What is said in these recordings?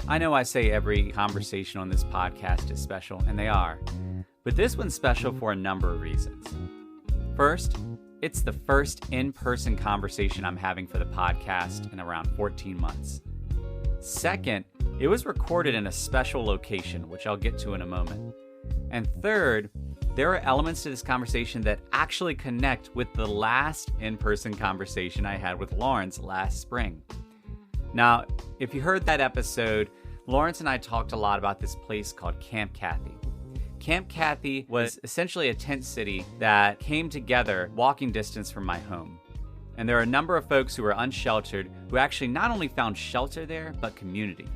I know I say every conversation on this podcast is special, and they are, but this one's special for a number of reasons. First, it's the first in-person conversation I'm having for the podcast in around 14 months. Second, it was recorded in a special location, which I'll get to in a moment. And third, there are elements to this conversation that actually connect with the last in-person conversation I had with Lawrence last spring. Now, if you heard that episode, Lawrence and I talked a lot about this place called Camp Kathy. Camp Kathy was essentially a tent city that came together walking distance from my home. And there are a number of folks who were unsheltered who actually not only found shelter there, but community.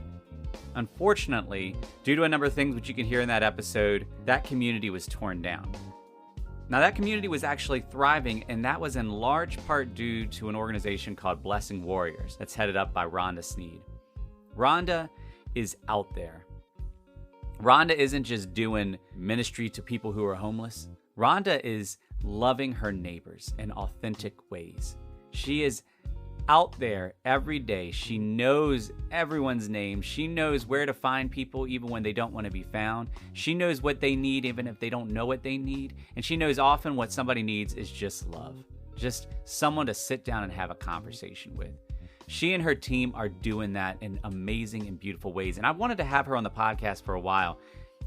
Unfortunately, due to a number of things which you can hear in that episode, that community was torn down. Now, that community was actually thriving, and that was in large part due to an organization called Blessing Warriors that's headed up by Rhonda Sneed. Rhonda is out there. Rhonda isn't just doing ministry to people who are homeless. Rhonda is loving her neighbors in authentic ways. She is out there every day. She knows everyone's name. She knows where to find people even when they don't want to be found. She knows what they need even if they don't know what they need. And she knows often what somebody needs is just love. Just someone to sit down and have a conversation with. She and her team are doing that in amazing and beautiful ways. And I wanted to have her on the podcast for a while.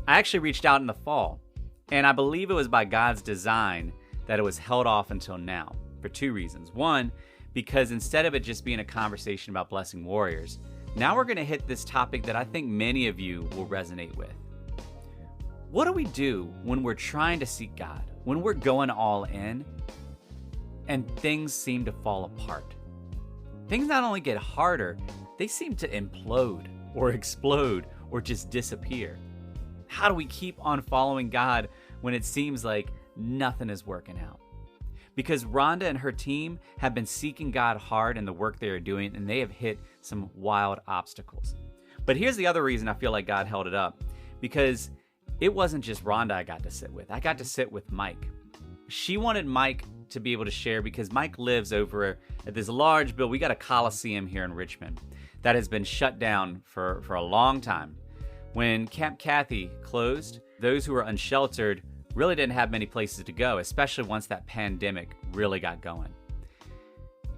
I actually reached out in the fall, and I believe it was by God's design that it was held off until now for two reasons. One, because instead of it just being a conversation about blessing warriors, now we're going to hit this topic that I think many of you will resonate with. What do we do when we're trying to seek God, when we're going all in, and things seem to fall apart? Things not only get harder, they seem to implode or explode or just disappear. How do we keep on following God when it seems like nothing is working out? Because Rhonda and her team have been seeking God hard in the work they are doing, and they have hit some wild obstacles. But here's the other reason I feel like God held it up. Because it wasn't just Rhonda I got to sit with. I got to sit with Mike. She wanted Mike to be able to share because Mike lives over at this large building. We got a Coliseum here in Richmond that has been shut down for a long time. When Camp Kathy closed, those who were unsheltered really didn't have many places to go, especially once that pandemic really got going.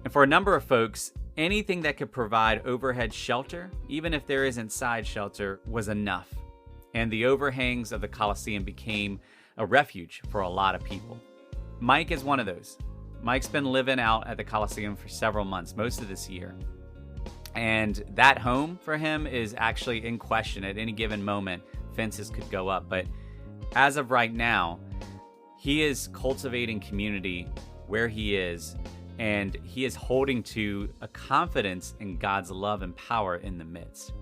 And for a number of folks, anything that could provide overhead shelter, even if there isn't side shelter, was enough. And the overhangs of the Coliseum became a refuge for a lot of people. Mike is one of those. Mike's been living out at the Coliseum for several months, most of this year. And that home for him is actually in question. At any given moment, fences could go up. But as of right now, he is cultivating community where he is, and he is holding to a confidence in God's love and power in the midst.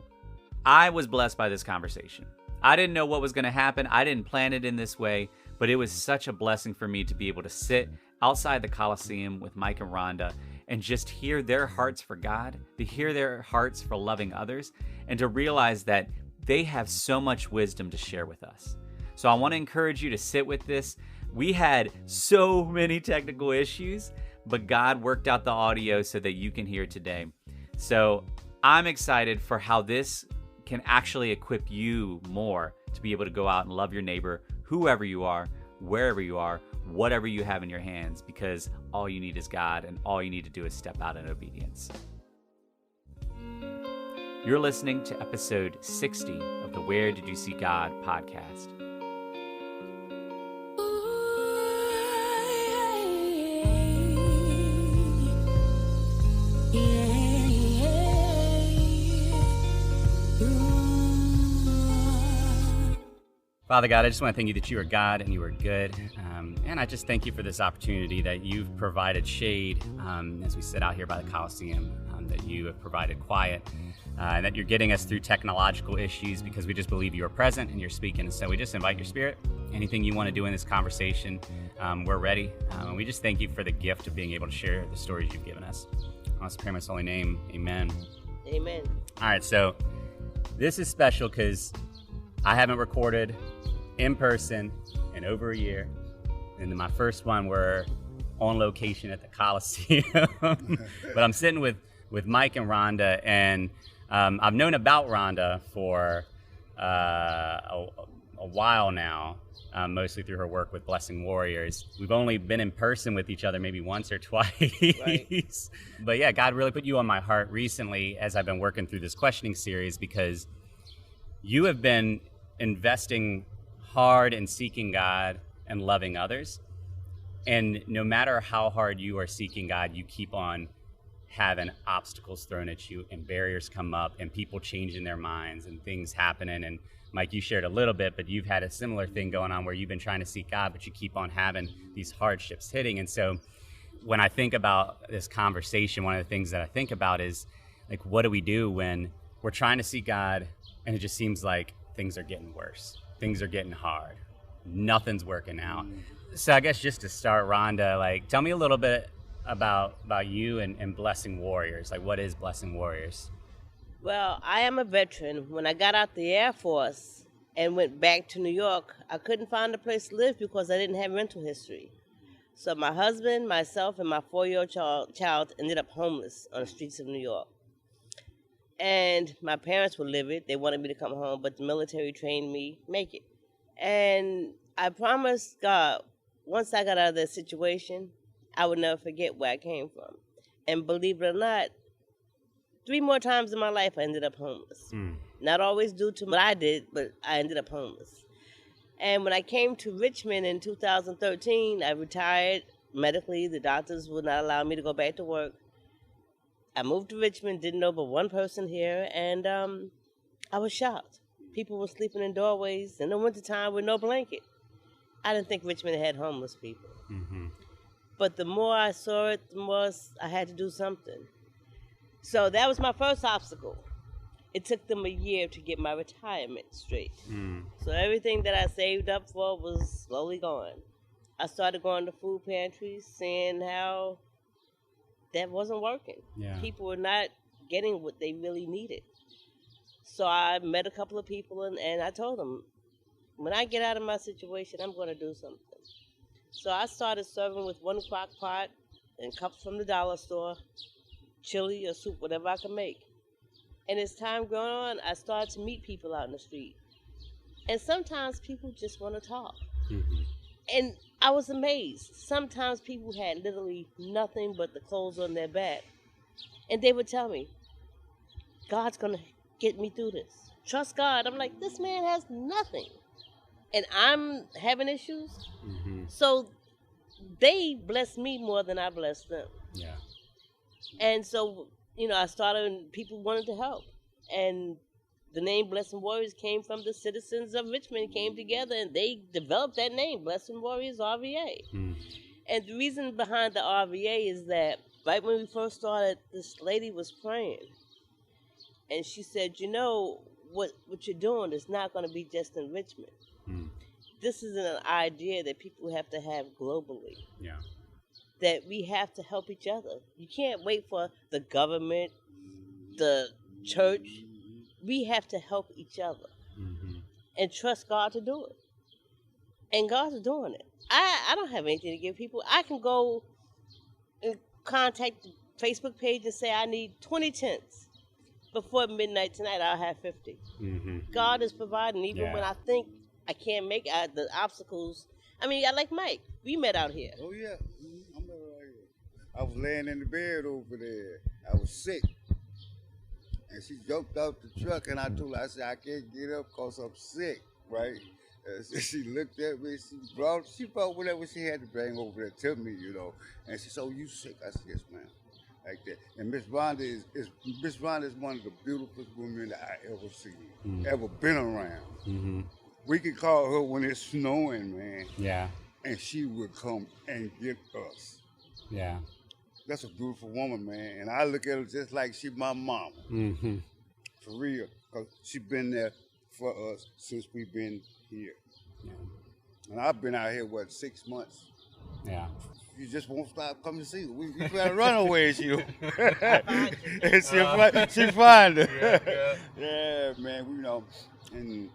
I was blessed by this conversation. I didn't know what was going to happen. I didn't plan it in this way, but it was such a blessing for me to be able to sit outside the Coliseum with Mike and Rhonda and just hear their hearts for God, to hear their hearts for loving others, and to realize that they have so much wisdom to share with us. So I want to encourage you to sit with this. We had so many technical issues, but God worked out the audio so that you can hear today. So I'm excited for how this can actually equip you more to be able to go out and love your neighbor, whoever you are, wherever you are, whatever you have in your hands, because all you need is God, and all you need to do is step out in obedience. You're listening to episode 60 of the Where Did You See God podcast. Father God, I just want to thank you that you are God and you are good. And I just thank you for this opportunity that you've provided shade as we sit out here by the Coliseum, that you have provided quiet, and that you're getting us through technological issues because we just believe you are present and you're speaking. And so we just invite your spirit. Anything you want to do in this conversation, we're ready. And we just thank you for the gift of being able to share the stories you've given us. I want to pray in my holy name. Amen. Amen. All right, so this is special because I haven't recorded in person in over a year. And then my first one, we're on location at the Coliseum. But I'm sitting with Mike and Rhonda, and I've known about Rhonda for a while now, mostly through her work with Blessing Warriors. We've only been in person with each other maybe once or twice. Right. But yeah, God really put you on my heart recently as I've been working through this questioning series, because you have been investing hard in seeking God and loving others. And no matter how hard you are seeking God, you keep on having obstacles thrown at you and barriers come up and people changing their minds and things happening. And Mike, you shared a little bit, but you've had a similar thing going on where you've been trying to seek God, but you keep on having these hardships hitting. And so when I think about this conversation, one of the things that I think about is, like, what do we do when we're trying to seek God and it just seems like things are getting worse? Things are getting hard. Nothing's working out. So I guess just to start, Rhonda, like, tell me a little bit about you and Blessing Warriors. Like, what is Blessing Warriors? Well, I am a veteran. When I got out the Air Force and went back to New York, I couldn't find a place to live because I didn't have rental history. So my husband, myself, and my 4-year-old child ended up homeless on the streets of New York. And my parents were livid. They wanted me to come home, but the military trained me, make it. And I promised God, once I got out of that situation, I would never forget where I came from. And believe it or not, 3 more times in my life I ended up homeless. Not always due to what I did, but I ended up homeless. And when I came to Richmond in 2013, I retired medically. The doctors would not allow me to go back to work. I moved to Richmond, didn't know but one person here, and I was shocked. People were sleeping in doorways in the wintertime with no blanket. I didn't think Richmond had homeless people. Mm-hmm. But the more I saw it, the more I had to do something. So that was my first obstacle. It took them a year to get my retirement straight. So everything that I saved up for was slowly gone. I started going to food pantries, seeing how that wasn't working. Yeah. People were not getting what they really needed. So I met a couple of people and I told them, when I get out of my situation, I'm going to do something. So I started serving with one crock pot and cups from the dollar store, chili or soup, whatever I could make. And as time going on, I started to meet people out in the street. And sometimes people just want to talk. Mm-hmm. And I was amazed. Sometimes people had literally nothing but the clothes on their back. And they would tell me, God's going to get me through this. Trust God. I'm like, this man has nothing. And I'm having issues. Mm-hmm. So they blessed me more than I blessed them. Yeah. And so, I started and people wanted to help. And the name Blessing Warriors came from the citizens of Richmond came together and they developed that name, Blessing Warriors RVA. And the reason behind the RVA is that right when we first started, this lady was praying. And she said, what you're doing is not going to be just in Richmond. This is an idea that people have to have globally. Yeah. That we have to help each other. You can't wait for the government, the church. We have to help each other and trust God to do it. And God's doing it. I don't have anything to give people. I can go and contact the Facebook page and say I need 20 tents. Before midnight tonight, I'll have 50. Mm-hmm. God is providing even when I think I can't make it, the obstacles. I mean, I like Mike. We met out here. Oh, yeah. I met right here. I was laying in the bed over there. I was sick. And she jumped out the truck, and I told her, I said, I can't get up because I'm sick, right? So she looked at me. She brought whatever she had to bring over there to me, And she said, oh, you sick? I said, yes, ma'am. Like that. And Miss Rhonda is one of the beautifulest women that I ever seen, ever been around. Mm-hmm. We could call her when it's snowing, man. Yeah. And she would come and get us. Yeah. That's a beautiful woman, man. And I look at her just like she my mama. Mm-hmm. For real. Because she been there for us since we've been here. Yeah. And I've been out here, 6 months? Yeah. You just won't stop coming to see her. We try to run away at you. And she find her. Yeah, man. And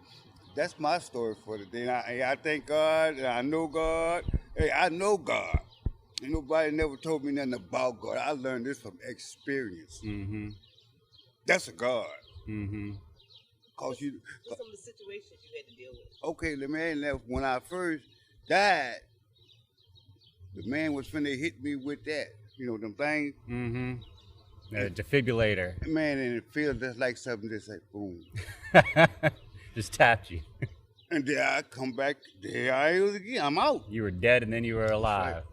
that's my story for the day. I thank God, and I know God. Hey, I know God. And nobody never told me nothing about God. I learned this from experience. Mm-hmm. That's a God. Mm-hmm. Cause you, What's some of the situations you had to deal with? okay, the man that when I first died, the man was finna hit me with that, them things. Mm-hmm. A defibrillator. Man, and it feels just like something just like boom. Just tapped you. And then I come back, there I was again. I'm out. You were dead and then you were alive.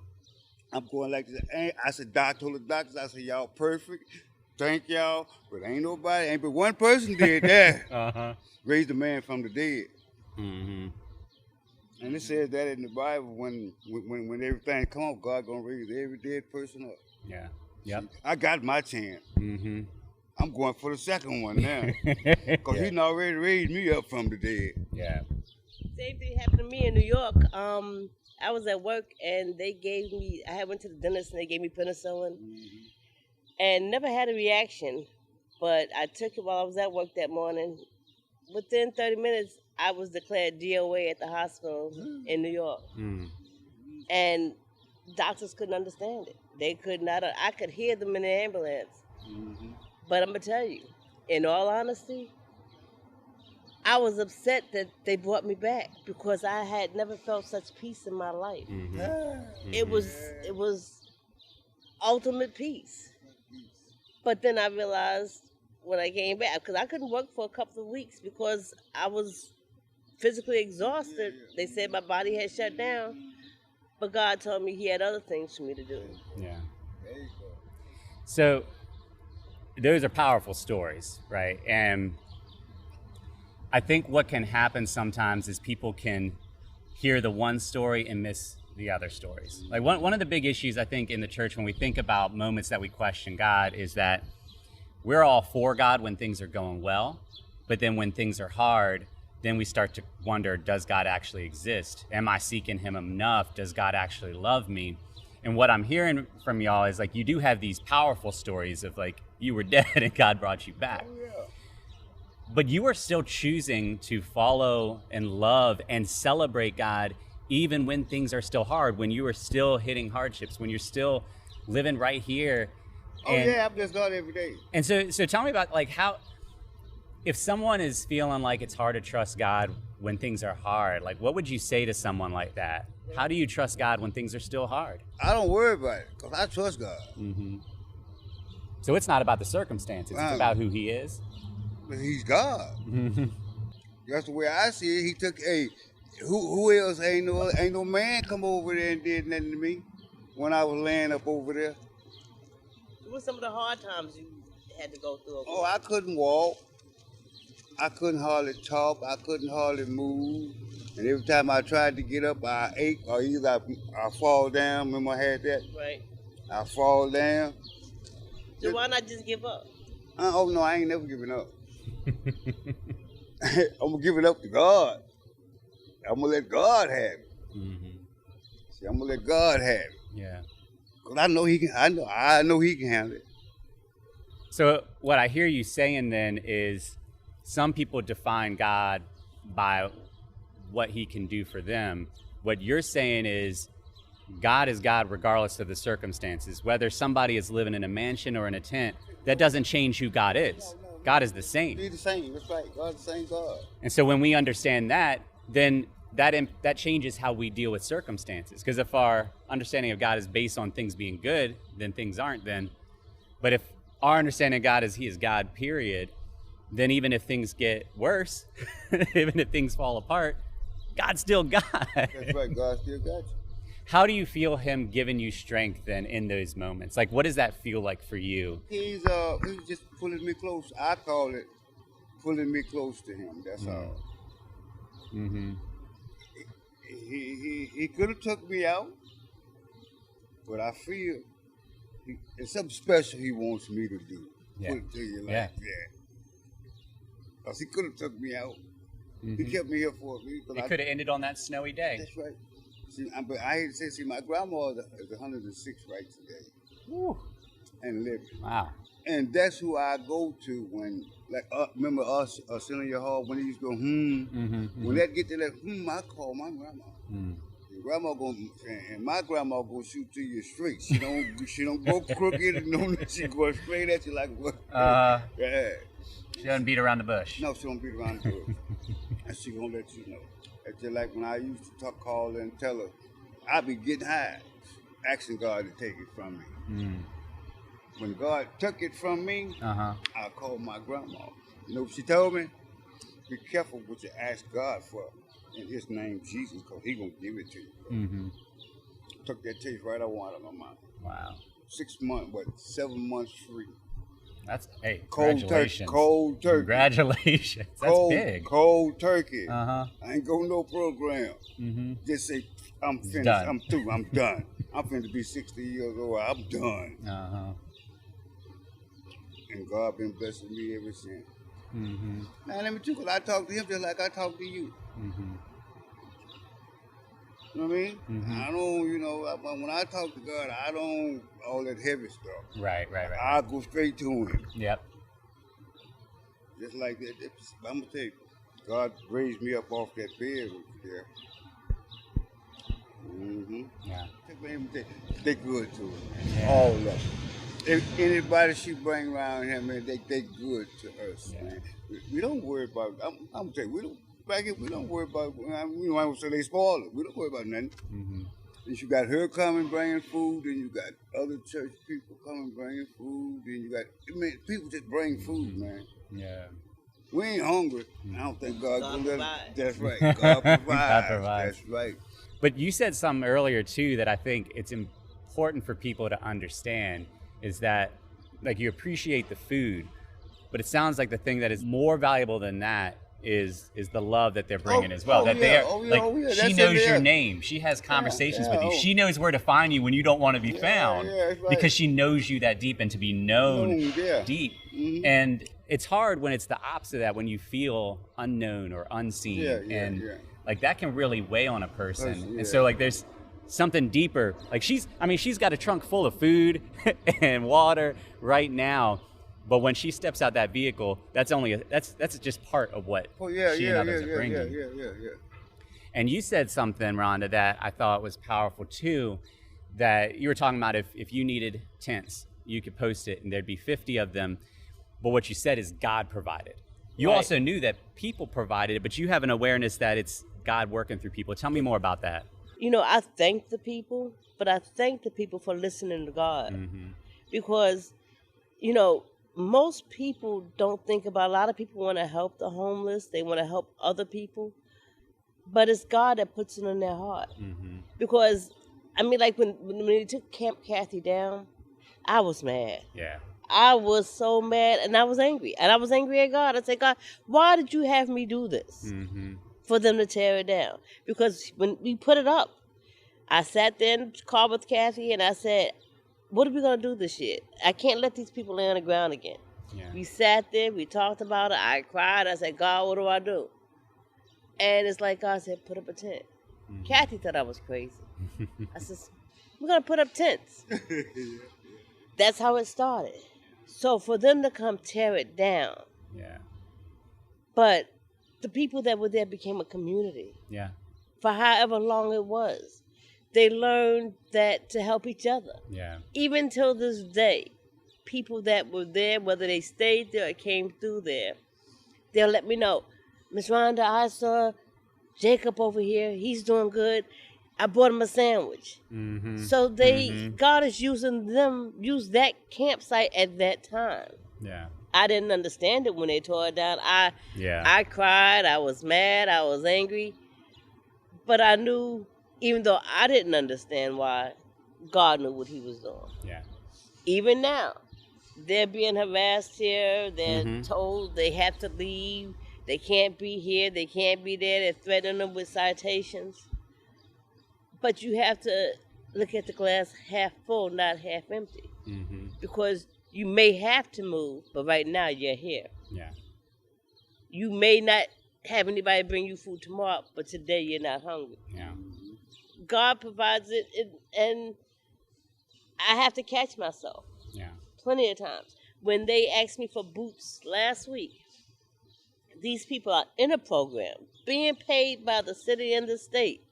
I'm going like this. I said, Doc told the doctors, I said, y'all perfect. Thank y'all. But ain't but one person did that. Uh-huh. Raised a man from the dead. Mm-hmm. And it says that in the Bible, when everything come up, God gonna raise every dead person up. Yeah. Yep. See, I got my chance. Mm-hmm. I'm going for the second one now. Because he done already raised me up from the dead. Yeah. Same thing happened to me in New York. I was at work and I went to the dentist and they gave me penicillin and never had a reaction. But I took it while I was at work that morning. Within 30 minutes, I was declared DOA at the hospital in New York. Mm. And doctors couldn't understand it. They could not. I could hear them in the ambulance. Mm-hmm. But I'm going to tell you, in all honesty, I was upset that they brought me back because I had never felt such peace in my life. Mm-hmm. It was ultimate peace. But then I realized when I came back, because I couldn't work for a couple of weeks because I was physically exhausted. They said my body had shut down, but God told me He had other things for me to do. Yeah. So those are powerful stories, right? And I think what can happen sometimes is people can hear the one story and miss the other stories. Like one of the big issues I think in the church when we think about moments that we question God is that we're all for God when things are going well, but then when things are hard, then we start to wonder, does God actually exist? Am I seeking Him enough? Does God actually love me? And what I'm hearing from y'all is like, you do have these powerful stories of like, you were dead and God brought you back. Oh, yeah. But you are still choosing to follow and love and celebrate God even when things are still hard, when you are still hitting hardships, when you're still living right here. Oh, yeah, I bless God every day. And so tell me about like how, if someone is feeling like it's hard to trust God when things are hard, like what would you say to someone like that? How do you trust God when things are still hard? I don't worry about it because I trust God. Mm-hmm. So it's not about the circumstances, it's about who He is. But He's God. Mm-hmm. That's the way I see it. He took who else ain't no man come over there and did nothing to me when I was laying up over there. What were some of the hard times you had to go through? Oh, I couldn't walk. I couldn't hardly talk. I couldn't hardly move. And every time I tried to get up, I ache or either I fall down. Remember I had that? Right. I fall down. So why not just give up? Oh, no, I ain't never giving up. I'm going to give it up to God. I'm going to let God have it. Mm-hmm. See, I'm going to let God have it. Yeah. Because I know He can, I know He can handle it. So what I hear you saying then is some people define God by what He can do for them. What you're saying is God regardless of the circumstances. Whether somebody is living in a mansion or in a tent, that doesn't change who God is. God is the same. He's the same. That's right. God's the same God. And so when we understand that, then that changes how we deal with circumstances. Because if our understanding of God is based on things being good, then things aren't then. But if our understanding of God is He is God, period, then even if things get worse, even if things fall apart, God's still God. That's right. God still got you. How do you feel Him giving you strength then in those moments? Like, what does that feel like for you? He's just pulling me close. I call it pulling me close to Him. That's all. Mm-hmm. He could have took me out, but I feel it's something special He wants me to do. Yeah. Put it to you like Yeah. that. Because He could have took me out. Mm-hmm. He kept me here for a week. But It could have ended on that snowy day. That's right. See, but I hate to say, my grandma is 106 right today. Woo. And living. Wow. And that's who I go to when, like, remember us sitting in your hall when he used to go, Mm-hmm. When that get to that, I call my grandma. Mm. grandma and my grandma gonna shoot to you straight. She don't go crooked. No, she go straight at you like what? Yeah. She doesn't beat around the bush. No, she don't beat around the bush. And she gonna let you know. It's just like when I used to call her and tell her, I be getting high, asking God to take it from me. Mm. When God took it from me, Uh-huh. I called my grandma. You know what she told me? Be careful what you ask God for in his name, Jesus, because he going to give it to you. Mm-hmm. Took that taste right out of my mouth. Wow. 7 months free. That's, hey, Cold congratulations. Cold turkey. Congratulations. That's big. Cold turkey. Uh-huh. I ain't go no program. Mm-hmm. Just say, I'm finished. Done. I'm through. I'm done. I'm finna be 60 years old. I'm done. Uh-huh. And God been blessing me ever since. Mm-hmm. Now, let me tell you, 'cause I talk to him just like I talk to you. Mm-hmm. You know what I mean? Mm-hmm. I don't, when I talk to God, I don't all that heavy stuff. Right. I go straight to him. Yep. Just like that. I'm going to tell you, God raised me up off that bed over there. Mm-hmm. Yeah. They good to her. Yeah. All of them. If anybody she bring around here, man, they good to us, Yeah. man. We don't worry about, I'm going to tell you, we don't worry about, I don't say they spoil it. We don't worry about nothing. Mm-hmm. And you got her coming bringing food, and you got other church people coming bringing food, and you got, people just bring food, man. Yeah. We ain't hungry. I don't think God God gonna let us. provides. That's right. God provides. God provides. That's right. But you said something earlier too that I think it's important for people to understand is that like you appreciate the food, but it sounds like the thing that is more valuable than that is the love that they're bringing as well. That they're she knows your name. She has conversations with you. She knows where to find you when you don't want to be found that's right. because she knows you that deep and to be known deep. Mhm. And it's hard when it's the opposite of that, when you feel unknown or unseen. And like that can really weigh on a person. And so like there's something deeper. Like she's got a trunk full of food and water right now. But when she steps out that vehicle, that's just part of what she and others are bringing. Yeah. And you said something, Rhonda, that I thought was powerful too, that you were talking about if you needed tents, you could post it and there'd be 50 of them. But what you said is God provided. You also knew that people provided it, but you have an awareness that it's God working through people. Tell me more about that. I thank the people, but I thank the people for listening to God. Mm-hmm. Because, most people don't think about, a lot of people want to help the homeless. They want to help other people. But it's God that puts it in their heart. Mm-hmm. Because, like when they took Camp Kathy down, I was mad. Yeah. I was so mad and I was angry. And I was angry at God. I said, God, why did you have me do this? Mm-hmm. For them to tear it down? Because when we put it up, I sat there in the car with Kathy and I said, what are we going to do this year? I can't let these people lay on the ground again. Yeah. We sat there, we talked about it, I cried, I said, God, what do I do? And it's like God said, put up a tent. Mm-hmm. Kathy thought I was crazy. I said, we're going to put up tents. That's how it started. So for them to come tear it down. Yeah. But the people that were there became a community. Yeah. For however long it was. They learned that to help each other. Yeah. Even till this day, people that were there, whether they stayed there or came through there, they'll let me know, Miss Rhonda, I saw Jacob over here. He's doing good. I bought him a sandwich. Mm-hmm. So God is using use that campsite at that time. Yeah. I didn't understand it when they tore it down. I cried. I was mad. I was angry. But I knew, even though I didn't understand why, God knew what he was doing. Yeah. Even now, they're being harassed here. They're told they have to leave. They can't be here. They can't be there. They're threatening them with citations. But you have to look at the glass half full, not half empty. Mm-hmm. Because you may have to move, but right now you're here. Yeah. You may not have anybody bring you food tomorrow, but today you're not hungry. Yeah. God provides it, and I have to catch myself. Yeah. Plenty of times. When they asked me for boots last week, these people are in a program, being paid by the city and the state.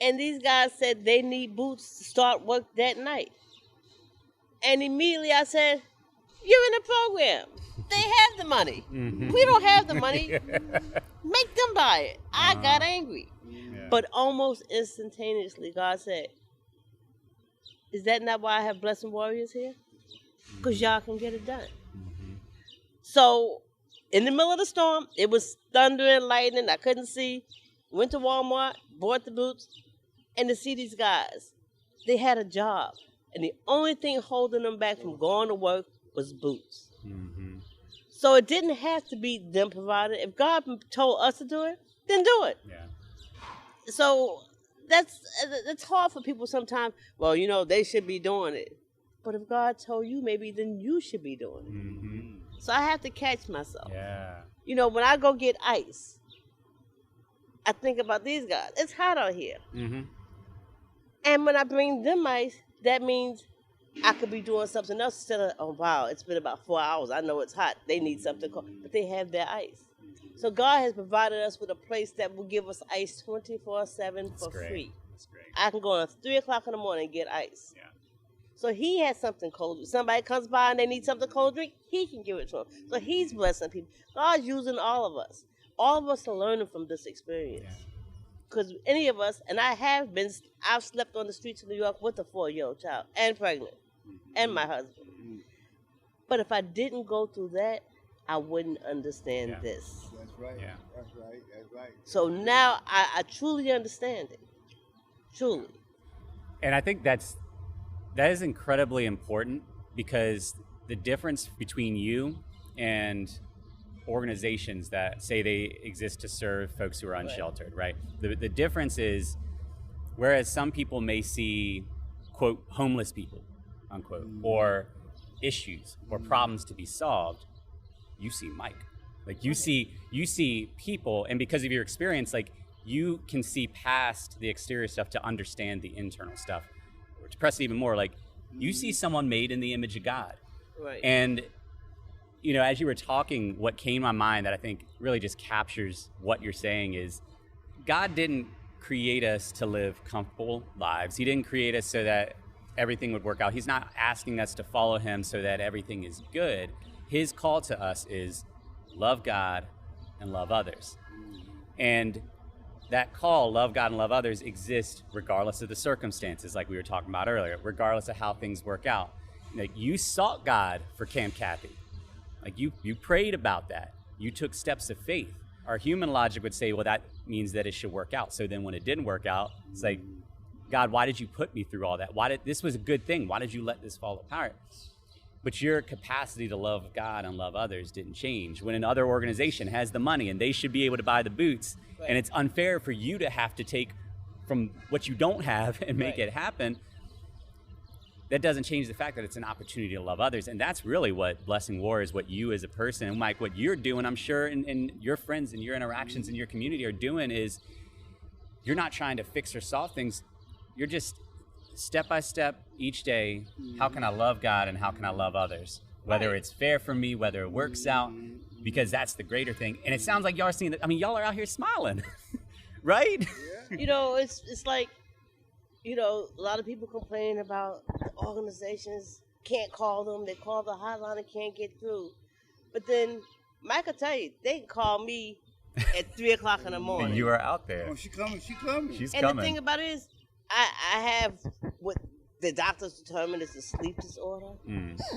And these guys said they need boots to start work that night. And immediately I said, you're in the program. They have the money. Mm-hmm. We don't have the money. Make them buy it. I got angry. Yeah. But almost instantaneously, God said, is that not why I have blessing warriors here? Because y'all can get it done. Mm-hmm. So, in the middle of the storm, it was thunder and lightning. I couldn't see. Went to Walmart, bought the boots, and to see these guys, they had a job. And the only thing holding them back from going to work was boots. Mm-hmm. So it didn't have to be them providing. If God told us to do it, then do it. Yeah. So that's hard for people sometimes. Well, you know, they should be doing it. But if God told you, maybe then you should be doing it. Mm-hmm. So I have to catch myself. Yeah. You know, when I go get ice, I think about these guys. It's hot out here. Mm-hmm. And when I bring them ice, that means I could be doing something else instead of, oh, wow, it's been about 4 hours. I know it's hot. They need something cold. But they have their ice. So God has provided us with a place that will give us ice 24/7 for free. That's great. I can go at 3 o'clock in the morning and get ice. Yeah. So he has something cold. If somebody comes by and they need something cold to drink, he can give it to them. So he's blessing people. God's using all of us. All of us are learning from this experience. Because any of us, and I've slept on the streets of New York with a 4-year-old child and pregnant and my husband. But if I didn't go through that, I wouldn't understand this. That's right. Yeah. That's right. That's right. So now I truly understand it. Truly. And I think that is incredibly important, because the difference between you and organizations that say they exist to serve folks who are unsheltered, right? The difference is, whereas some people may see, quote, homeless people, unquote, or issues or problems to be solved, you see Mike. Like you see people, and because of your experience, like you can see past the exterior stuff to understand the internal stuff. Or to press it even more, like you see someone made in the image of God. Right. And you know, as you were talking, what came to my mind that I think really just captures what you're saying is, God didn't create us to live comfortable lives. He didn't create us so that everything would work out. He's not asking us to follow him so that everything is good. His call to us is love God and love others. And that call, love God and love others, exists regardless of the circumstances, like we were talking about earlier, regardless of how things work out. Like you sought God for Camp Kathy. Like you prayed about that. You took steps of faith. Our human logic would say, well, that means that it should work out. So then when it didn't work out, it's like, God, why did you put me through all that? This was a good thing. Why did you let this fall apart? But your capacity to love God and love others didn't change. When another organization has the money and they should be able to buy the boots, right, and it's unfair for you to have to take from what you don't have and make it happen, that doesn't change the fact that it's an opportunity to love others. And that's really what Blessing Warriors, what you as a person, and Mike, what you're doing, I'm sure, and your friends and your interactions in your community are doing, is you're not trying to fix or solve things. You're just step by step each day. How can I love God and how can I love others? Whether it's fair for me, whether it works out, because that's the greater thing. And it sounds like y'all are seeing that. I mean, y'all are out here smiling, right? Yeah. You know, it's like, you know, a lot of people complain about the organizations, can't call them. They call the hotline and can't get through. But then, Mike will tell you, they can call me at 3 o'clock in the morning. You are out there. Oh, she coming. She's coming. She's and coming. the thing about it is, I have what the doctors determined is a sleep disorder,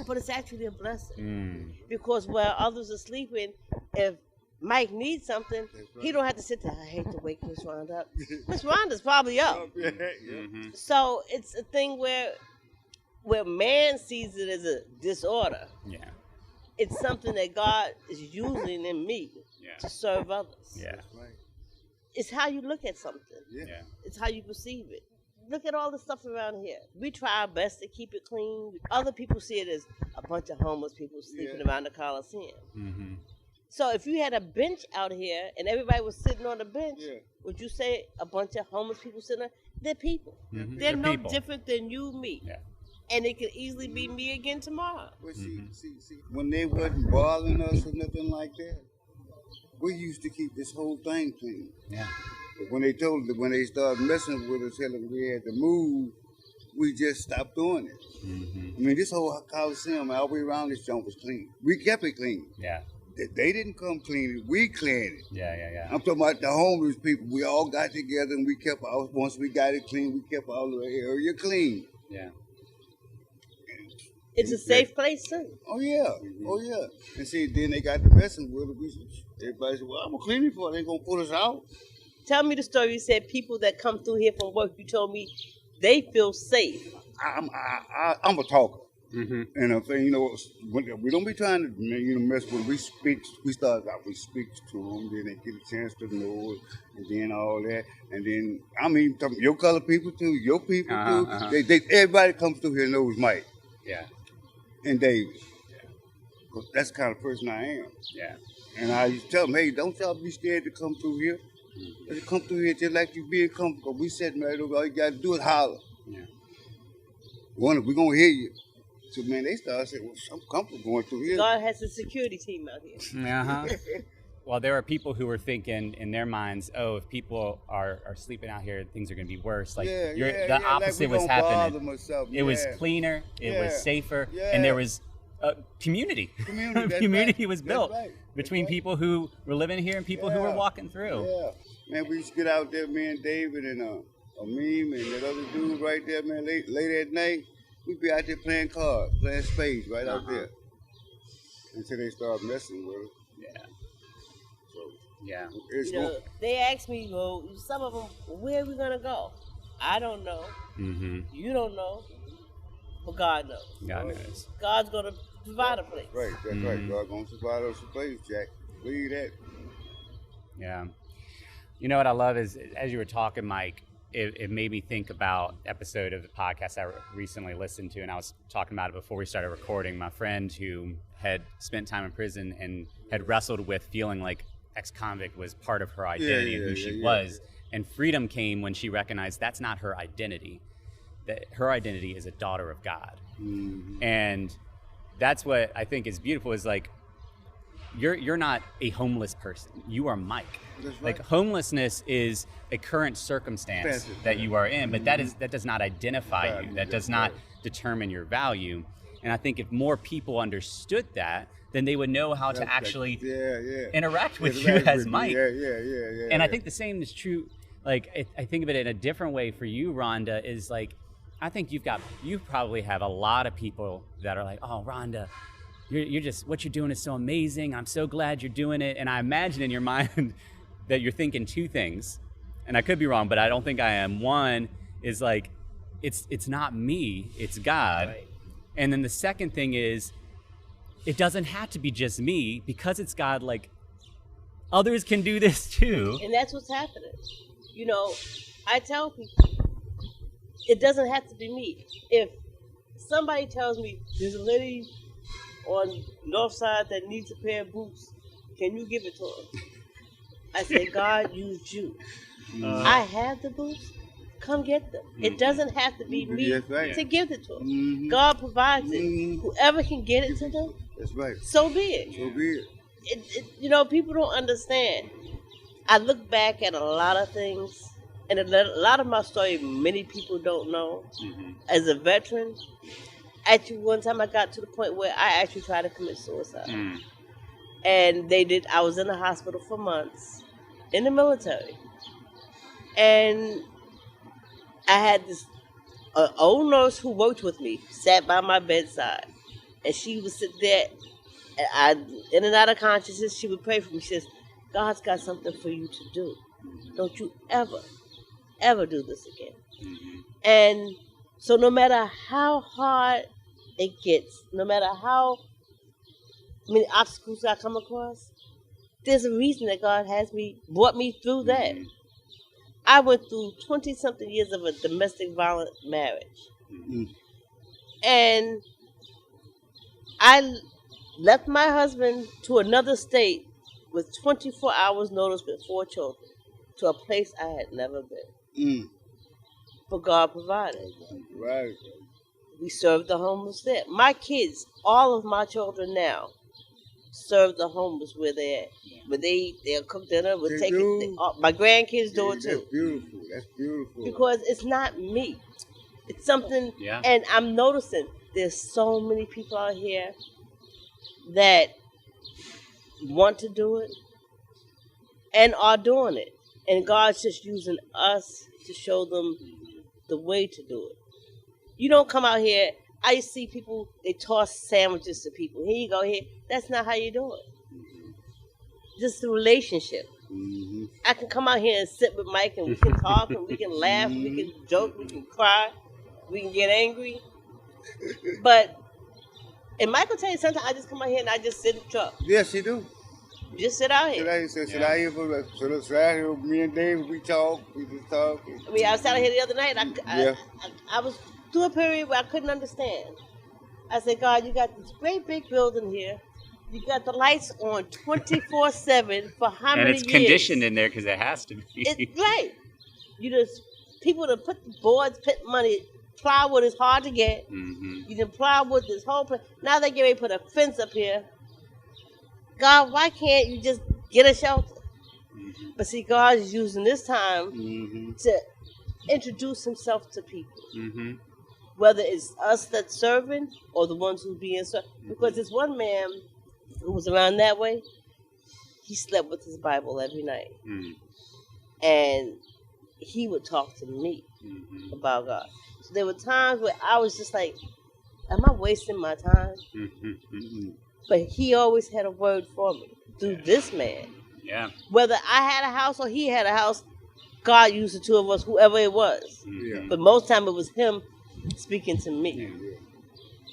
but it's actually a blessing. Because while others are sleeping, if Mike needs something, he don't have to sit there. I hate to wake Miss Rhonda up. Miss Rhonda's probably up. So it's a thing where man sees it as a disorder. Yeah. It's something that God is using in me to serve others. Yeah. That's right. It's how you look at something. Yeah. It's how you perceive it. Look at all the stuff around here. We try our best to keep it clean. Other people see it as a bunch of homeless people sleeping around the Coliseum. So if you had a bench out here and everybody was sitting on the bench, would you say a bunch of homeless people sitting there? They're people. They're no different than you, me. Yeah. And it could easily be me again tomorrow. But see, when they wasn't bothering us or nothing like that, we used to keep this whole thing clean. Yeah. But when they started messing with us, telling we had to move, we just stopped doing it. I mean, this whole Coliseum all the way around this joint was clean. We kept it clean. Yeah. They didn't come clean it. We cleaned it. Yeah. I'm talking about the homeless people. We all got together and we kept once we got it clean, we kept all the area clean. Yeah. It's a safe place too. Oh yeah. And see, then they got the messing with it. Everybody said, well, I'm gonna clean it for it. They ain't gonna put us out. Tell me the story. You said people that come through here from work, you told me they feel safe. I'm a talker. And I'm saying, we don't be trying to, mess with. We speak to them, then they get a chance to know it, and then all that, and then your color people too, your people too. Everybody comes through here knows Mike. Yeah. And David. Yeah. 'Cause that's the kind of person I am. Yeah. And I used to tell them, hey, don't y'all be scared to come through here. Just come through here just like you being comfortable. We sitting right over, all you got to do is holler. Yeah. We're going to hear you. So, man, they started saying, well, I'm comfortable going through here. God has a security team out here. Well, there are people who are thinking in their minds, oh, if people are sleeping out here, things are going to be worse. Like the opposite was happening. It was cleaner, it was safer, and there was community. Community was built between people who were living here and people who were walking through. Yeah, man, we used to get out there, me and David and Ameem and that other dude right there, man, late at night. We'd be out there playing cards, playing spades right out there. Until they started messing with us. Yeah. So, yeah. They asked me, well, some of them, where are we going to go? I don't know. You don't know. But God knows. God knows. God's going to provide a place. Right, that's right. God's going to provide us a place, Jack. Believe that. Yeah. You know what I love is, as you were talking, Mike, it made me think about episode of the podcast I recently listened to, and I was talking about it before we started recording. My friend who had spent time in prison and had wrestled with feeling like ex-convict was part of her identity and who she was. And freedom came when she recognized that's not her identity, that her identity is a daughter of God. And that's what I think is beautiful is like, you're not a homeless person. You are Mike. Right. Like homelessness is a current circumstance that you are in, but that does not identify you. That does not determine your value. And I think if more people understood that, then they would know how to actually interact with you as Mike. And I think the same is true. Like I think of it in a different way for you, Rhonda, is like, I think you probably have a lot of people that are like, oh, Rhonda, you're just, what you're doing is so amazing. I'm so glad you're doing it. And I imagine in your mind that you're thinking two things, and I could be wrong, but I don't think I am. One is like, it's not me, it's God. Right. And then the second thing is, it doesn't have to be just me because it's God. Like others can do this too. And that's what's happening. I tell people, it doesn't have to be me. If somebody tells me there's a lady on north side that needs a pair of boots, can you give it to her? I say, God used you. I have the boots. Come get them. It doesn't have to be me to give it to them. God provides it. Whoever can get it to them, that's right. So be it. So be it. People don't understand. I look back at a lot of things, and a lot of my story many people don't know. As a veteran, actually one time I got to the point where I actually tried to commit suicide. And I was in the hospital for months, in the military. And I had this old nurse who worked with me, sat by my bedside. And she would sit there, in and out of consciousness, she would pray for me. She says, God's got something for you to do. Don't you ever do this again. And so no matter how hard it gets, no matter how many obstacles I come across, there's a reason that God brought me through that. I went through 20-something years of a domestic violent marriage. And I left my husband to another state with 24 hours notice with 4 children to a place I had never been. But God provided. Right. We served the homeless there. My kids, all of my children now, serve the homeless where they're at. But they'll cook dinner. We'll They take do? it. My grandkids do it That's too. beautiful. That's beautiful. Because it's not me. It's something, Yeah. and I'm noticing there's so many people out here that want to do it and are doing it. And God's just using us to show them the way to do it. You don't come out here. I see people, they toss sandwiches to people. Here you go, here. That's not how you do it. Just the relationship. Mm-hmm. I can come out here and sit with Mike and we can talk and we can laugh, we can joke, we can cry, we can get angry. But, and Mike will tell you sometimes I just come out here and I just sit in the truck. Yes, you do. Just sit out Sit here. out here, sit out here, sit out here with me and Dave. We talk. We just talk. I mean, I was out here the other night. Yeah. I was through a period where I couldn't understand. I said, God, you got this great big building here. You got the lights on 24/7 for how many years? And it's conditioned in there because it has to be. It's right. You just people to put the boards, put money. Plywood is hard to get. Mm-hmm. You can plywood this whole place. Now they get ready to put a fence up here. God, why can't you just get a shelter? Mm-hmm. But see, God is using this time Mm-hmm. to introduce himself to people. Mm-hmm. Whether it's us that's serving or the ones who being served. Because this one man who was around that way, he slept with his Bible every night. Mm-hmm. And he would talk to me Mm-hmm. about God. So there were times where I was just like, am I wasting my time? Mm-hmm. But he always had a word for me through this man. Yeah. Whether I had a house or he had a house, God used the two of us, whoever it was. Yeah. But most time it was him speaking to me. Yeah.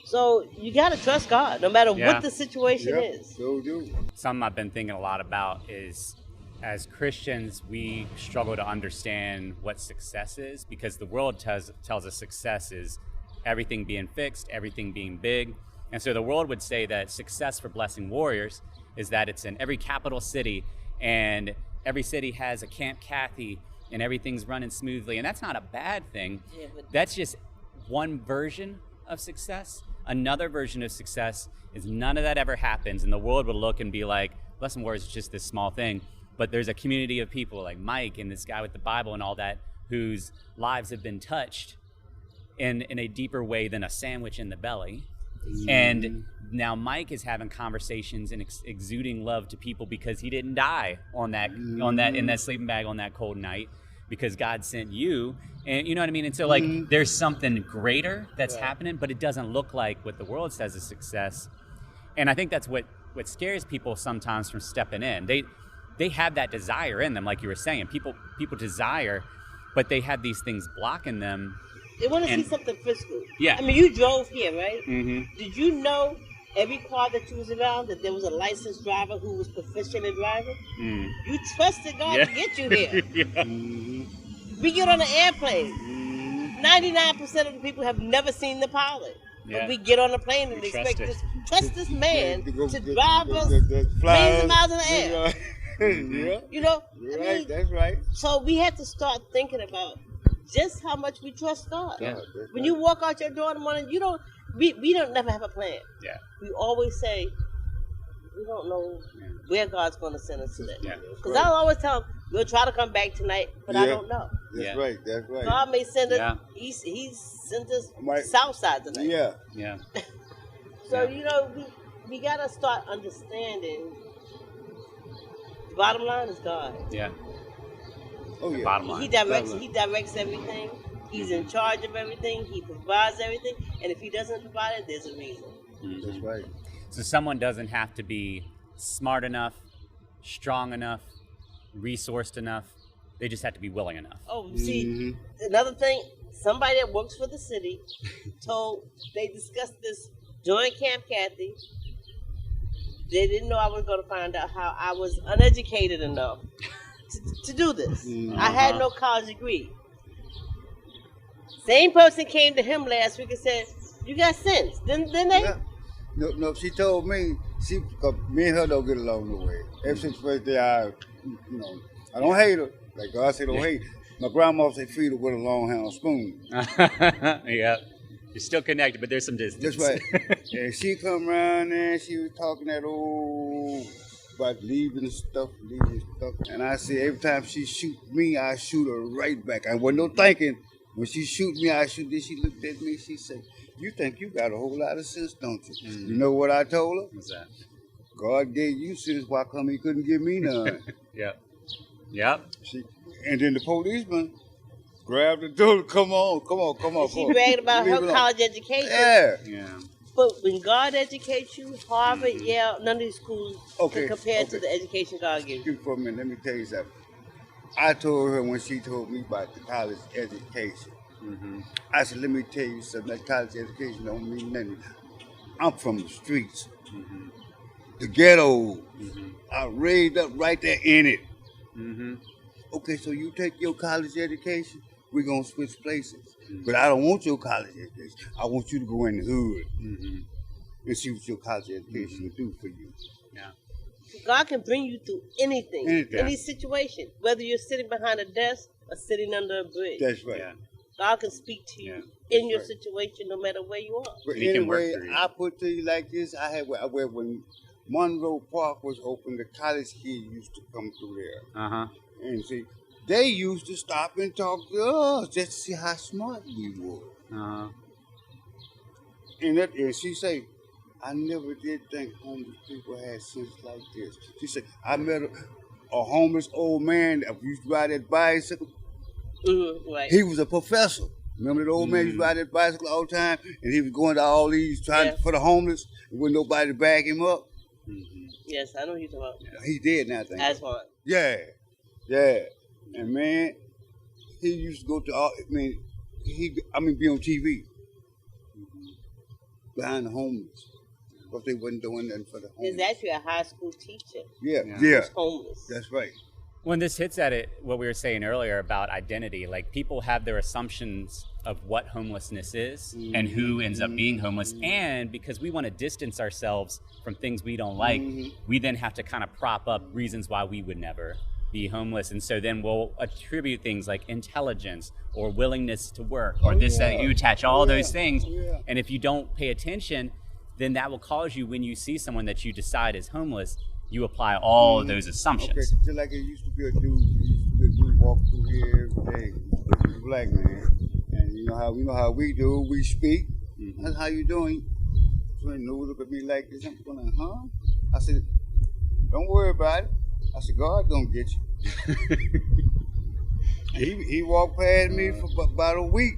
So you got to trust God, no matter Yeah. what the situation Yep, is. so do. Something I've been thinking a lot about is, as Christians, we struggle to understand what success is, because the world tells us success is everything being fixed, everything being big. And so the world would say that success for Blessing Warriors is that it's in every capital city, and every city has a Camp Kathy, and everything's running smoothly. And that's not a bad thing. Yeah, but That's just one version of success. Another version of success is none of that ever happens, and the world would look and be like, Blessing Warriors is just this small thing. But there's a community of people like Mike and this guy with the Bible and all that, whose lives have been touched in a deeper way than a sandwich in the belly. And now Mike is having conversations and exuding love to people because he didn't die on that in that sleeping bag on that cold night, because God sent you. And you know what I mean? And so like there's something greater that's happening, but it doesn't look like what the world says is success. And I think that's what scares people sometimes from stepping in. They have that desire in them, like you were saying. People desire, but they have these things blocking them. they want to see and- something physical. Yeah. I mean, you drove here, right? Mm-hmm. Did you know every car that you was around that there was a licensed driver who was proficient in driving? Mm. You trusted God Yeah. to get you here. Yeah. We get on an airplane. 99% of the people have never seen the pilot. Yeah. But we get on a plane and We expect trust trust this man go to get- drive us fly millions of us. miles in the air. Yeah. You know? You're I right. mean, That's right. so we have to start thinking about just how much we trust God. Yeah. That's When right. you walk out your door in the morning, we don't never have a plan. Yeah. We always say, we don't know where God's going to send us today. Yeah. Because I'll always tell him, we'll try to come back tonight, but I Yeah. don't know. That's Yeah. right. That's right. God may send us, Yeah. he's sent us Might- south side tonight. Yeah. Yeah. So, Yeah. we got to start understanding the bottom line is God. Yeah. Oh yeah. Bottom line. He directs everything. He's in charge of everything. He provides everything. And if he doesn't provide it, there's a reason. Mhm. That's right. So someone doesn't have to be smart enough, strong enough, resourced enough. They just have to be willing enough. Oh, see, Mhm. another thing, somebody that works for the city they discussed this during Camp Kathy. They didn't know I was going to find out how I was uneducated enough to do this. I had no college degree. Same person came to him last week and said, you got sense. Didn't they? Yeah. No, she told me, me and her don't get along no way. Ever since the first day I don't hate her. Like God said, don't hate. My grandma said feed her with a long handle spoon. Yeah. You're still connected, but there's some distance. That's right. And she come around there, she was talking that old whole about leaving stuff. And I say every time she shoot me, I shoot her right back. I wasn't no thinking. When she shoot me, I shoot. Then she looked at me. She said, "You think you got a whole lot of sense, don't you?" You know what I told her? What's that? God gave you sense. Why come He couldn't give me none? Yep. And then the policeman grabbed the door. Come on. She bragged about her college education. Yeah. But when God educates you, Harvard, Yale, none of these schools can compare to the education God gives you. For a minute, let me tell you something. I told her when she told me about the college education. I said, let me tell you something. That college education don't mean nothing. I'm from the streets, the ghetto. I raised up right there in it. Okay, so you take your college education, we're going to switch places. But I don't want your college education. I want you to go in the hood and see what your college education will do for you. Yeah. God can bring you through anything, any situation, whether you're sitting behind a desk or sitting under a bridge. That's right. Yeah. God can speak to you in your situation no matter where you are. But He can work anyway, through you. I put to you like this. When Monroe Park was open, the college kids used to come through there. And see, they used to stop and talk to us just to see how smart we were. And she say, I never did think homeless people had sense like this. She said, I met a homeless old man that used to ride that bicycle. Right. He was a professor. Remember that old man used to ride that bicycle all the time? And he was going to all these trying for the homeless and with nobody to back him up. Yes, I know who you're talking about. He dead now, I think. That's one. Yeah. And man, he used to go to all, be on TV behind the homeless. Because they wasn't doing nothing for the homeless. He's actually a high school teacher. Yeah. He's homeless. That's right. When this hits at it, what we were saying earlier about identity, like people have their assumptions of what homelessness is and who ends up being homeless. And because we want to distance ourselves from things we don't like, we then have to kind of prop up reasons why we would never be homeless. And so then we'll attribute things like intelligence or willingness to work or that you attach all those things. And if you don't pay attention, then that will cause you, when you see someone that you decide is homeless, you apply all of those assumptions. Okay, just like it used to be a dude walk through here every day. He was a black man. And you know how we do, we speak. That's how you doing. So he look at me like this. I'm going, huh? I said, don't worry about it. I said, God gonna get you. He walked past me for about a week.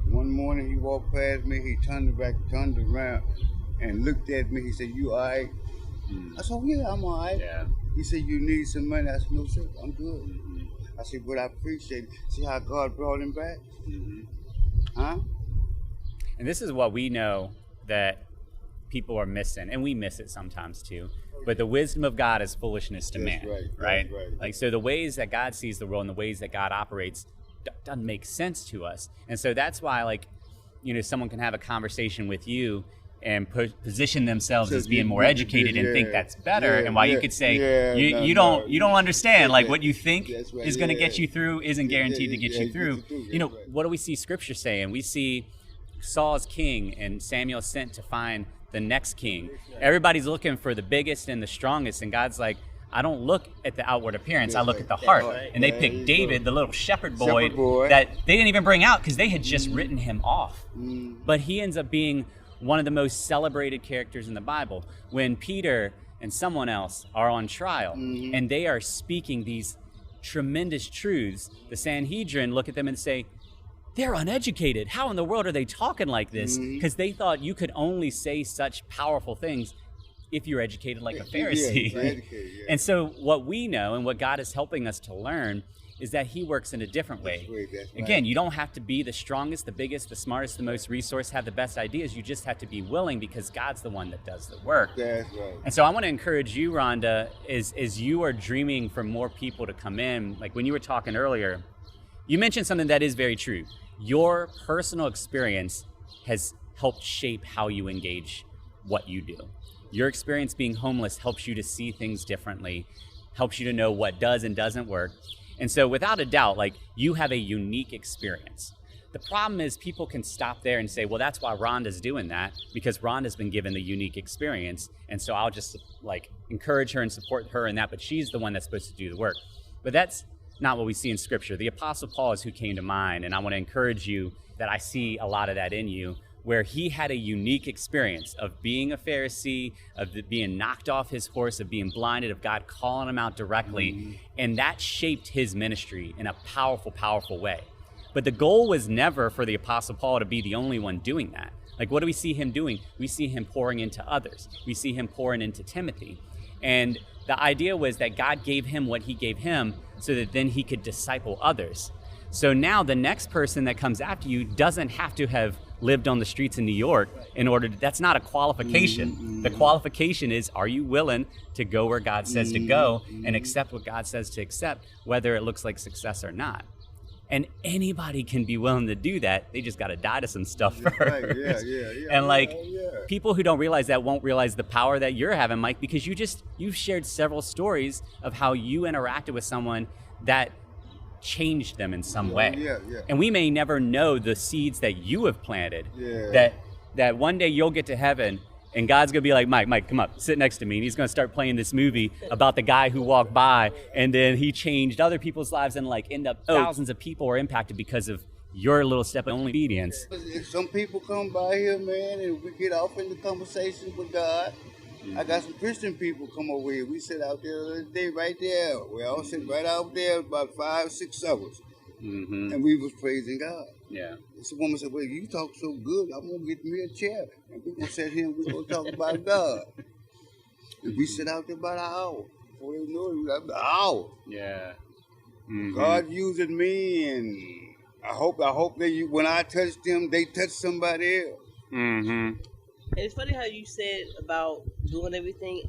One morning he walked past me, he turned around and looked at me. He said, you all right? I said, yeah, I'm all right. Yeah. He said, you need some money? I said, no, sir, I'm good. I said, but I appreciate it. See how God brought him back? Huh? And this is what we know that people are missing, and we miss it sometimes too. But the wisdom of God is foolishness to man, right? Like, so the ways that God sees the world and the ways that God operates doesn't make sense to us. And so that's why, like, someone can have a conversation with you and position themselves as being more educated and think that's better, and why you could say you don't understand, like what you think is going to get you through isn't guaranteed to get you through. What do we see Scripture saying? We see Saul's king and Samuel sent to find the next king. Everybody's looking for the biggest and the strongest, and God's like, I don't look at the outward appearance, I look at the heart. And they picked David, the little shepherd boy that they didn't even bring out because they had just written him off. But he ends up being one of the most celebrated characters in the Bible. When Peter and someone else are on trial and they are speaking these tremendous truths, the Sanhedrin look at them and say, they're uneducated. How in the world are they talking like this? Because they thought you could only say such powerful things if you're educated like a Pharisee. And so what we know and what God is helping us to learn is that he works in a different way. Again, you don't have to be the strongest, the biggest, the smartest, the most resourced, have the best ideas. You just have to be willing, because God's the one that does the work. And so I want to encourage you, Rhonda, as you are dreaming for more people to come in, like when you were talking earlier, you mentioned something that is very true. Your personal experience has helped shape how you engage what you do. Your experience being homeless helps you to see things differently, helps you to know what does and doesn't work. And so without a doubt, like, you have a unique experience. The problem is people can stop there and say, well, that's why Rhonda's doing that, because Rhonda's been given the unique experience. And so I'll just like encourage her and support her in that, but she's the one that's supposed to do the work. But that's not what we see in Scripture. The Apostle Paul is who came to mind, and I want to encourage you that I see a lot of that in you, where he had a unique experience of being a Pharisee, of being knocked off his horse, of being blinded, of God calling him out directly. And that shaped his ministry in a powerful, powerful way. But the goal was never for the Apostle Paul to be the only one doing that. Like, what do we see him doing? We see him pouring into others. We see him pouring into Timothy. And the idea was that God gave him what he gave him so that then he could disciple others. So now the next person that comes after you doesn't have to have lived on the streets in New York in order to, that's not a qualification. The qualification is, are you willing to go where God says to go and accept what God says to accept, whether it looks like success or not? And anybody can be willing to do that. They just got to die to some stuff first. Right. Yeah. And like people who don't realize that won't realize the power that you're having, Mike, because you've shared several stories of how you interacted with someone that changed them in some way. Yeah. And we may never know the seeds that you have planted. Yeah. That one day you'll get to heaven and God's gonna be like, Mike, come up, sit next to me. And he's gonna start playing this movie about the guy who walked by and then he changed other people's lives and like end up thousands of people are impacted because of your little step of obedience. Some people come by here, man, and we get off in the conversation with God. I got some Christian people come over here. We sit out there the other day right there. We all sit right out there, about 5, 6 of us. And we was praising God. Yeah. This woman said, well, you talk so good, I'm going to get me a chair. And we're going to sit here and we're going to talk about God. And we sit out there about an hour. Before they know it, we was an hour. Yeah. God using me, and I hope that when I touch them, they touch somebody else. And it's funny how you said about doing everything.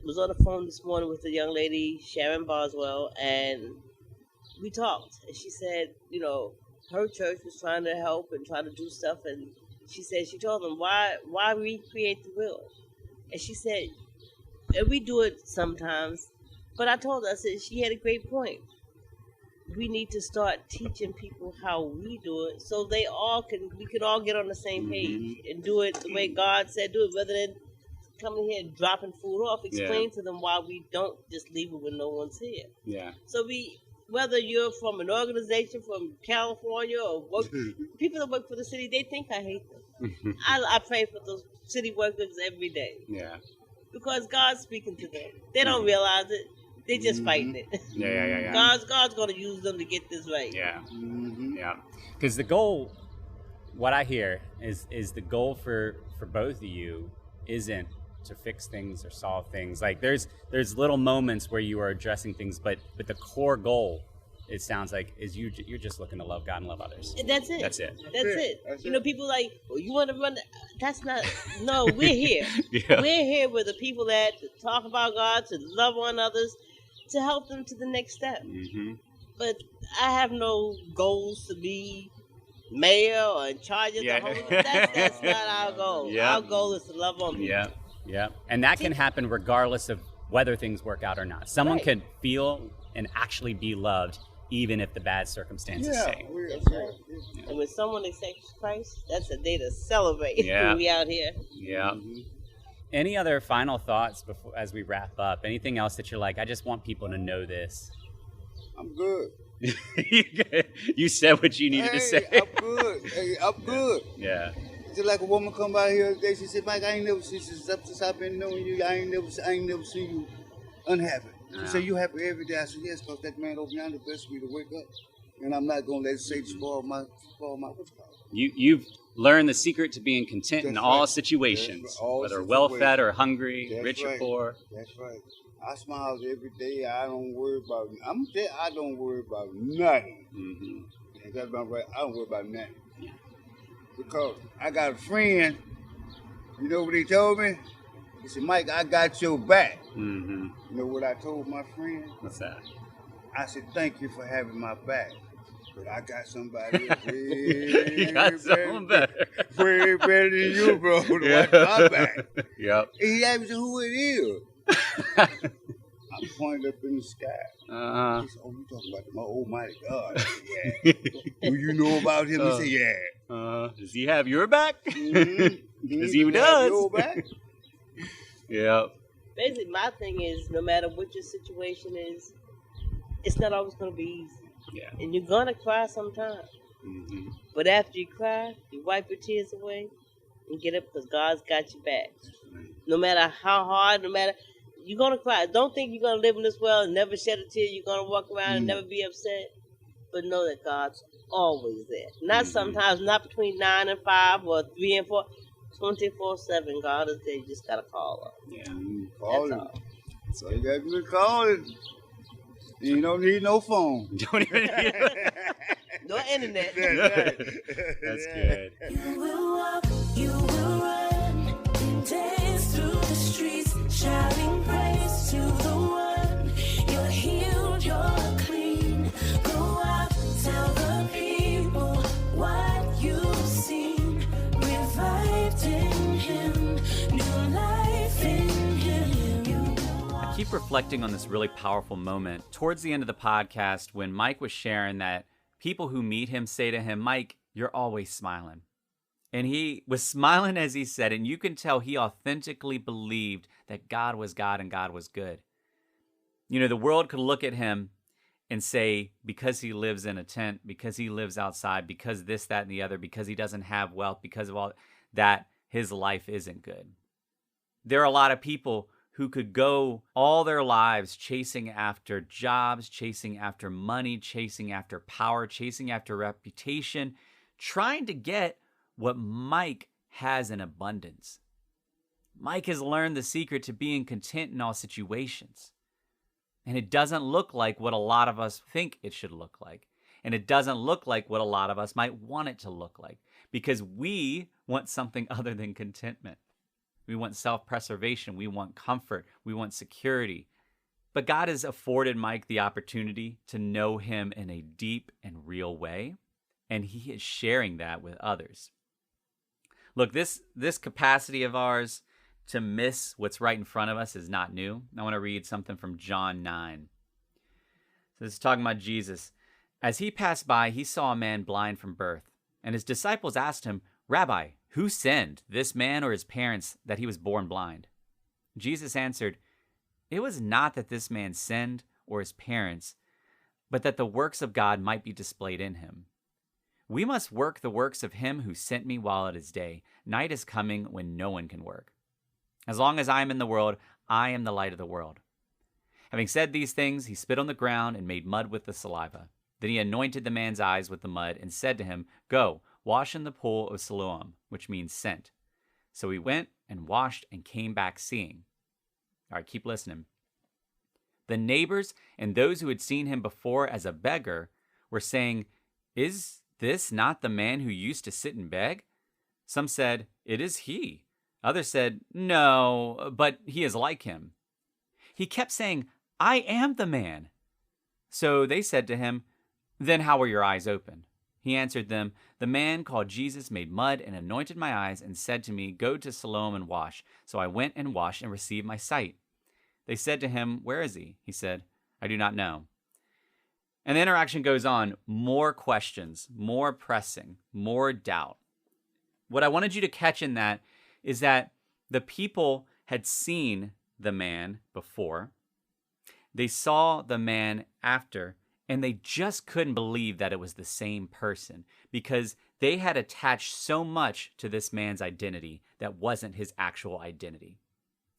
Was on the phone this morning with a young lady, Sharon Boswell, and we talked. And she said, you know, her church was trying to help and trying to do stuff. And she said, she told them, why recreate the wheel? And she said, and we do it sometimes. But I told her, I said, she had a great point. We need to start teaching people how we do it so we can all get on the same page and do it the way God said do it, rather than coming here and dropping food off. Explain to them why we don't just leave it when no one's here. Yeah. So whether you're from an organization from California or people that work for the city, they think I hate them. I pray for those city workers every day. Yeah. Because God's speaking to them. They don't realize it. They just fighting it. Yeah. God's going to use them to get this right. Yeah. Yeah. Because the goal, what I hear is the goal for both of you isn't to fix things or solve things. Like there's little moments where you are addressing things, but the core goal, it sounds like, is you're just looking to love God and love others. That's it. That's it. You know, people like, well, you want to run? That's not. No, we're here. Yeah. We're here with the people that talk about God, to love one others, to help them to the next step. But I have no goals to be mayor or in charge of the whole. That's not our goal. Yeah. Our goal is to love on people. Yeah. And that can happen regardless of whether things work out or not. Someone can feel and actually be loved even if the bad circumstances stay. That's right. And when someone accepts Christ, that's a day to celebrate. Yeah. We out here. Yeah. Any other final thoughts before as we wrap up? Anything else that you're like, I just want people to know this? I'm good. You said what you needed to say. I'm good. Yeah. Just like a woman come by here today, she said, Mike, I ain't never seen you since I've been knowing you. I ain't never seen you unhappy. She said, you happy every day. I said, yes, because that man over yonder blessed me to wake up. And I'm not going to let Satan spoil my what's it called? You've learned the secret to being content in all right. situations, All whether situations. well-fed or hungry, rich right. or poor. That's right. I smile every day. I don't worry about. I don't worry about nothing. And that's about right. I don't worry about nothing. Yeah. Because I got a friend. You know what he told me? He said, Mike, I got your back. You know what I told my friend? What's that? I said, thank you for having my back. But I got somebody else You got someone better. way better than you, bro, to watch my back. Yep. And he asked me who it is. I pointed up in the sky. He said, "Oh, you talking about my Almighty God?" I said, "Yeah." "Do you know about him?" He said, "Yeah." Does he have your back? Mm-hmm. Because he does. Your back. Yeah. Basically, my thing is, no matter what your situation is, it's not always going to be easy. Yeah. And you're going to cry sometimes. Mm-hmm. But after you cry, you wipe your tears away and get up because God's got your back. No matter how hard, you're going to cry. Don't think you're going to live in this world and never shed a tear. You're going to walk around and never be upset. But know that God's always there. Not sometimes, not between 9 and 5 or 3 and 4. 24/7, God is there. You just got to call up. Yeah. Call That's him. all. So you got to call it. You don't need no phone. Don't even No internet. That's good. You will walk, you will run, and dance through the streets, shouting praise to the one. You're healed, you're clean. Go out, tell the people what you've seen. Revived in Him, new life in Him. You will walk. I keep reflecting on this really powerful moment towards the end of the podcast when Mike was sharing that people who meet him say to him, "Mike, you're always smiling." And he was smiling as he said, and you can tell he authentically believed that God was God and God was good. You know, the world could look at him and say, because he lives in a tent, because he lives outside, because this, that, and the other, because he doesn't have wealth, because of all that, his life isn't good. There are a lot of people who could go all their lives chasing after jobs, chasing after money, chasing after power, chasing after reputation, trying to get what Mike has in abundance. Mike has learned the secret to being content in all situations. And it doesn't look like what a lot of us think it should look like. And it doesn't look like what a lot of us might want it to look like, because we want something other than contentment. We want self-preservation. We want comfort. We want security. But God has afforded Mike the opportunity to know him in a deep and real way, and he is sharing that with others. Look, this capacity of ours to miss what's right in front of us is not new. I want to read something from John 9. So this is talking about Jesus. As he passed by, he saw a man blind from birth, and his disciples asked him, "Rabbi, who sinned, this man or his parents, that he was born blind?" Jesus answered, "It was not that this man sinned or his parents, but that the works of God might be displayed in him. We must work the works of him who sent me while it is day. Night is coming when no one can work. As long as I am in the world, I am the light of the world." Having said these things, he spit on the ground and made mud with the saliva. Then he anointed the man's eyes with the mud and said to him, "Go, wash in the pool of Siloam," which means sent. So he went and washed and came back seeing. All right, keep listening. The neighbors and those who had seen him before as a beggar were saying, "Is this not the man who used to sit and beg?" Some said, "It is he." Others said, "No, but he is like him." He kept saying, "I am the man." So they said to him, "Then how were your eyes open?" He answered them, "The man called Jesus made mud and anointed my eyes and said to me, 'Go to Siloam and wash.' So I went and washed and received my sight." They said to him, "Where is he?" He said, "I do not know." And the interaction goes on. More questions, more pressing, more doubt. What I wanted you to catch in that is that the people had seen the man before. They saw the man after, and they just couldn't believe that it was the same person because they had attached so much to this man's identity that wasn't his actual identity.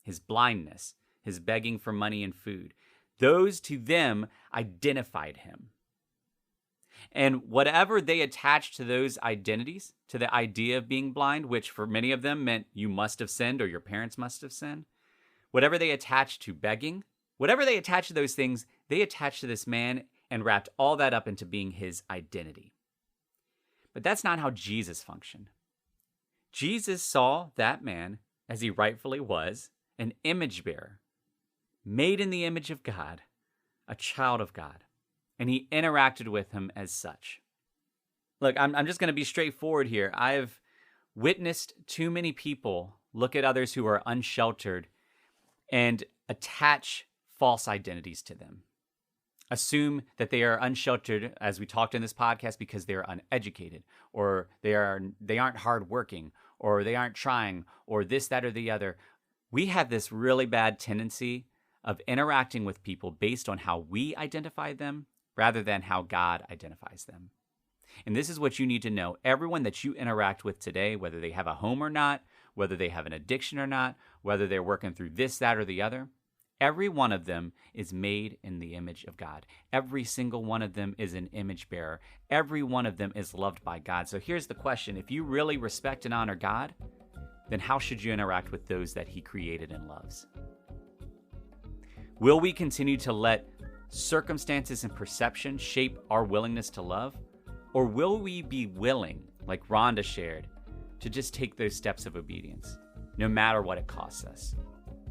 His blindness, his begging for money and food, those to them identified him. And whatever they attached to those identities, to the idea of being blind, which for many of them meant you must have sinned or your parents must have sinned, whatever they attached to begging, whatever they attached to those things, they attached to this man and wrapped all that up into being his identity. But that's not how Jesus functioned. Jesus saw that man, as he rightfully was, an image bearer, made in the image of God, a child of God, and he interacted with him as such. Look, I'm just going to be straightforward here. I've witnessed too many people look at others who are unsheltered and attach false identities to them. Assume that they are unsheltered, as we talked in this podcast, because they are uneducated, or they aren't hardworking, or they aren't trying, or this, that, or the other. We have this really bad tendency of interacting with people based on how we identify them rather than how God identifies them. And this is what you need to know. Everyone that you interact with today, whether they have a home or not, whether they have an addiction or not, whether they're working through this, that, or the other, every one of them is made in the image of God. Every single one of them is an image bearer. Every one of them is loved by God. So here's the question. If you really respect and honor God, then how should you interact with those that He created and loves? Will we continue to let circumstances and perception shape our willingness to love? Or will we be willing, like Rhonda shared, to just take those steps of obedience, no matter what it costs us?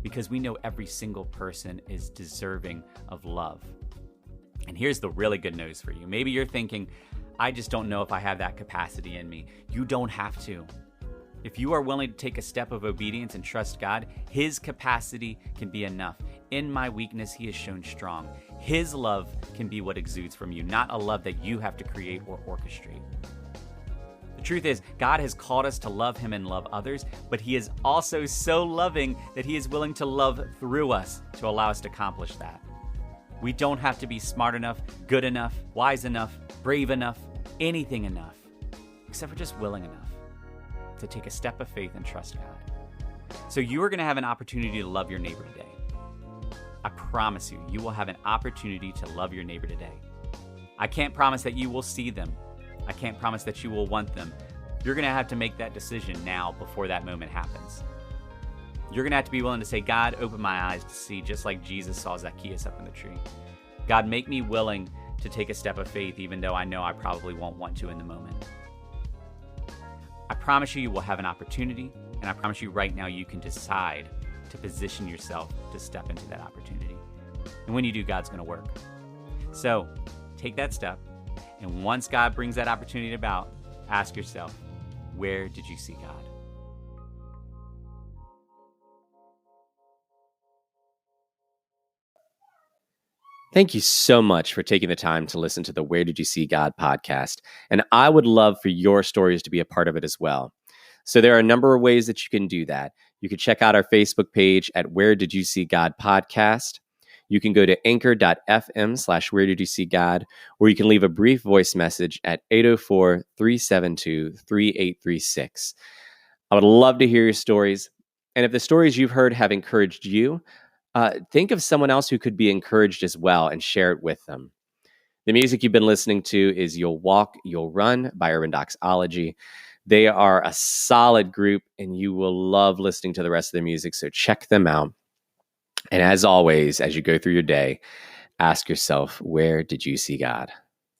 Because we know every single person is deserving of love. And here's the really good news for you. Maybe you're thinking, I just don't know if I have that capacity in me. You don't have to. If you are willing to take a step of obedience and trust God, His capacity can be enough. In my weakness, He is shown strong. His love can be what exudes from you, not a love that you have to create or orchestrate. The truth is, God has called us to love Him and love others, but He is also so loving that He is willing to love through us to allow us to accomplish that. We don't have to be smart enough, good enough, wise enough, brave enough, anything enough, except for just willing enough to take a step of faith and trust God. So you are going to have an opportunity to love your neighbor today. I promise you, you will have an opportunity to love your neighbor today. I can't promise that you will see them. I can't promise that you will want them. You're going to have to make that decision now before that moment happens. You're going to have to be willing to say, God, open my eyes to see, just like Jesus saw Zacchaeus up in the tree. God, make me willing to take a step of faith, even though I know I probably won't want to in the moment. I promise you, you will have an opportunity, and I promise you right now you can decide to position yourself to step into that opportunity. And when you do, God's going to work. So take that step. And once God brings that opportunity about, ask yourself, where did you see God? Thank you so much for taking the time to listen to the Where Did You See God podcast. And I would love for your stories to be a part of it as well. So there are a number of ways that you can do that. You can check out our Facebook page at Where Did You See God podcast. You can go to anchor.fm/Where Did You See God, or you can leave a brief voice message at 804-372-3836. I would love to hear your stories. And if the stories you've heard have encouraged you, think of someone else who could be encouraged as well and share it with them. The music you've been listening to is You'll Walk, You'll Run by Urban Doxology. They are a solid group, and you will love listening to the rest of their music, so check them out. And as always, as you go through your day, ask yourself, where did you see God?